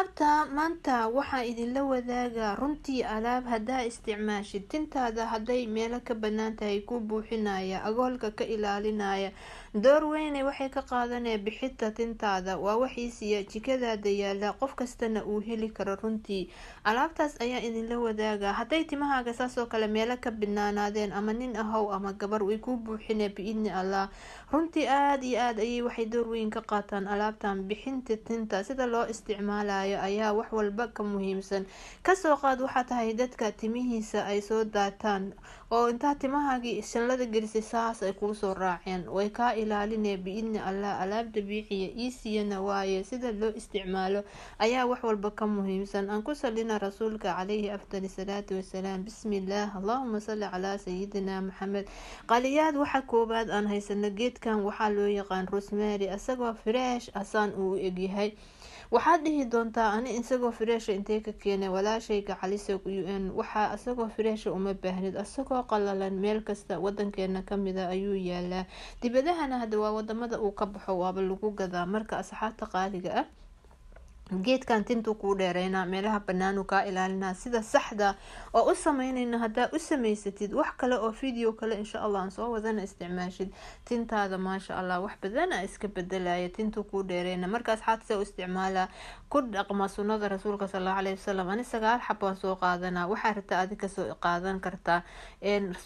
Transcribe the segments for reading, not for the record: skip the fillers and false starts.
Abta maanta waxaa idinla wadaagaa runtii alaab haddaa isticmaashid tintaada hadday meelo ka bannaan tahay ku buuxinaya agoolka ka ilaalinaya door weyne waxay ka qaadanaya bixinta tintaada waa waxiisiya jikadaada yaala qof kastana uu heli karo runtii alaabtaas ayaa idinla wadaagaa hadday timahaaga saasoo kale meelo ka banaanaadeen ama nin ahow ama gabar way ku buuxinaya biidni allah runtii aad iyo aad ayay waxay door weyn ka qaataan alaabtan bixinta tinta sida loo isticmaalayo ayaa wax walba ka muhiimsan kasoo qaad waxaa tahay dadka timihiisa ay soo daataan oo intaa timahaagii shanlada gelisay saas ay kuu soo raaceen way kaa ilaalinaya biidni allah alaab dabiiciya iisiyana waaye sida loo isticmaalo ayaa wax walba ka muhiimsan aan ku salina rasuulka calayhi afdali salaatu wasalaam bismillaah allahuma salli calaa sayidina maxamed qaliyaad waxa koobaad aan haysano geedkan waxaa loo yaqaan rosemary asagoo fresh asaan uu egyahay waxaad dhihi doontaa ani isagoo fresh intee ka keenay walaashayga caliso un waxaa isagoo fresh uma baahnid asagoo qalalan meel kasta wadankeena kamida ayuu yaalaa dibadahana hadda waa wadamada uu ka baxo waaba lagu gadaa marka asxaabta qaaliga ah geedkan tintu kuu dheereynaa meelaha banaanu kaa ilaalinaa sida saxda oo u sameynayna haddaa u samaysatid wax kale oo video kale insha allah aan soo wadana isticmaashid tintaada maasha allah wax badana iska bedelaya tintu kuu dheereyna markaas xaadse u isticmaala ku dhaqma sunnada rasuulka sallallahu alayhi wasallam ani 9 xabo soo qaadana waxaa rabta aad ka soo qaadan kartaa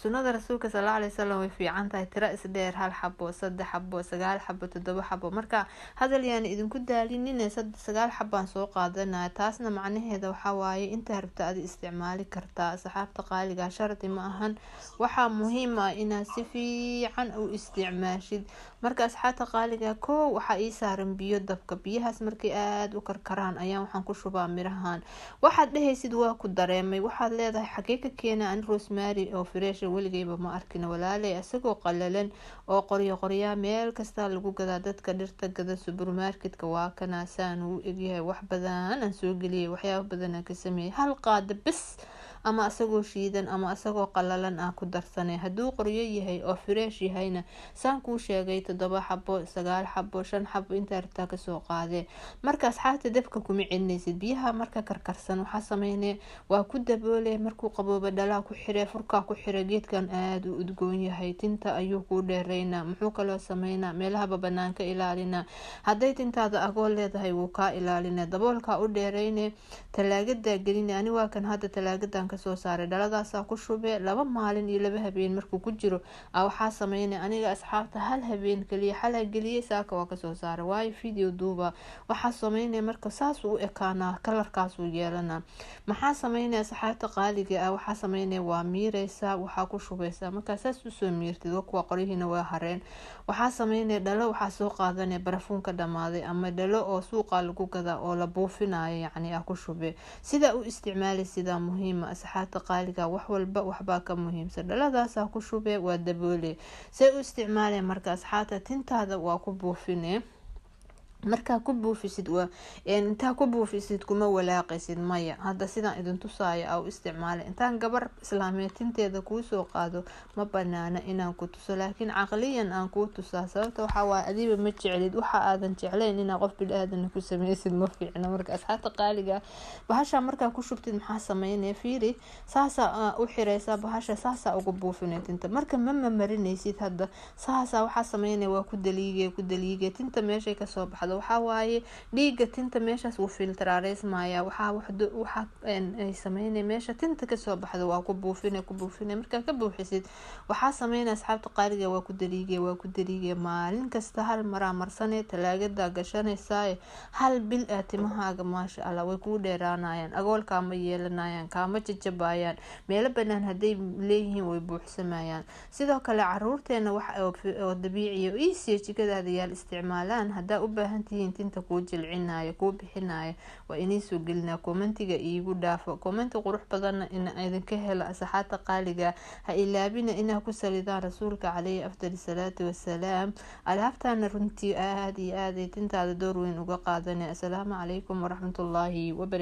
sunnada rasuulka sallallahu alayhi wasallam way fiican tahay tira isdheer 1 xabo 3 xabo 9 xabo 7 xabo marka hadal yaan idinku daalinin 9 xabo baan soo qaadanaa taasna macnaheeda waxa waaye inta rabta aad isticmaali kartaa asxaabta qaaliga sharti ma ahan waxa muhiim ah inaad si fiican u isticmaashid marka asxaabta qaaliga koo waxa ii saaran biyo dabka biyahaas markay aad u karkaraan ayaan waxaan ku shubaa mirahan waxaad dhehaysid waa ku dareemay waxaad leedahay xagee ka keenay an rosemary oo fresh waligayba ma arkin walaalay asagoo qalalan oo qoryo meel kasta lagu gadaa dadka dhirta gada supermarketka waa kana saan uu egyahay wax badan aan soo galiyay waxyaabo badan aan ka sameeyay hal qaad bas ama asagoo shiidan ama asagoo qalalan ah ku darsanay haduu qoryo yahay oo fresh yahayna saan ku sheegay 7 xabo 9 xabo 5 xabo inta rabta ka soo qaade marka asxaabta dabka kuma celinaysid biyaha marka karkarsan waxa sameeynay waa ku daboolay markuu qaboobo dhalaa ku xiree furka ku xiree geedkan aad u udgoon yahay tinta ayuu ku dheereynaa muxuu kala sameeynaa meelaha banaanka ilaalina haday tintaada agool leedahay wuu ka ilaalina daboolka u dheereynay talaagada gelinay ani waa kan hadda talaagadan ka soo saaray dhaladaas ku shubay 2 maalin iyo 2 habeen markuu ku jiro waxa sameeynay aniga asxaabta hal habeen kaliya xala galiyay saaka waa ka soo saaray way video duuba waxa sameeynay marka saas uu ekaana kalarkaas uu yeelana maxaa sameeynay asxaabta qaaliga ah waxa sameeynay waa miireysa waxa ku shubaysa marka saas u soo miirtid kuwa qoryihiina waa hareen waxa sameeynay dhalo waxa soo qaadanay barafuunka dhamaaday ama dhalo oo suuqa lagu gadaa oo la buufinayo yani ku shubay sida u isticmaali sida muhiim asxaabta qaaliga wax walba waxba ka muhiimsan dhaladaas ku shubay waa daboole say u isticmaaleen marka asxaabta tintaada waa ku buufinay marka ku buufisid waa inta ku buufisid kuma walaaqaysid maya hada sidaan idin tusaayo oo isticmaal intaan gabar islaameetinteeda ku soo qaado ma banaana inaan ku tuso laakiin aqliyan aan ku tusaa sababtoo waxa waa adiba ma jeclid waxa aadan jeclayn in qof bil aadan ku sameeysid ma fiicna marka asxaabta qaaliga bahasha marka ku shubtid maxaa sameeynay fiiri saasa u xireysa bahasha saasa ugu buufinay tinta marka ma marinaysid hada saasa waxa sameeynay waa ku daliigay tinta meeshay ka soo baxdo waxa waaye dhiiga tinta meeshaas uu filtreysmaya waxa ay sameeynay meesha tinta ka soo baxdo waa ku buufinay marka ka buuxisid waxa sameeynay asxaabta qaaliga waa ku daliigay maalin kasta hal mar marsanay talaagada gashanaysaa hal bil timahaaga maasha Allah way ku dheeraanayaan agoolka ma yeelanayaan kaama jajabayaan meel banaan haday leeyihiin way buuxsamayaan sidoo kale caruurteena wax oo dabiici iyo si jikadaada yaal isticmaalaan hada u baahan tihiin tinta ku jilcinayo ku bixinayo waa inay soo gelinaa commentiga iigu dhaafo comment qurux badan in idin ka helo asxaabta qaaliga ha ilaabina inaa ku salidaan rasuulka calayhi afdal salaatu wasalaam alaabtana runtii aad iyo aad tintaada door weyn uga qaadanay assalaamu calaykum waraxmatullaahi wabarakatuh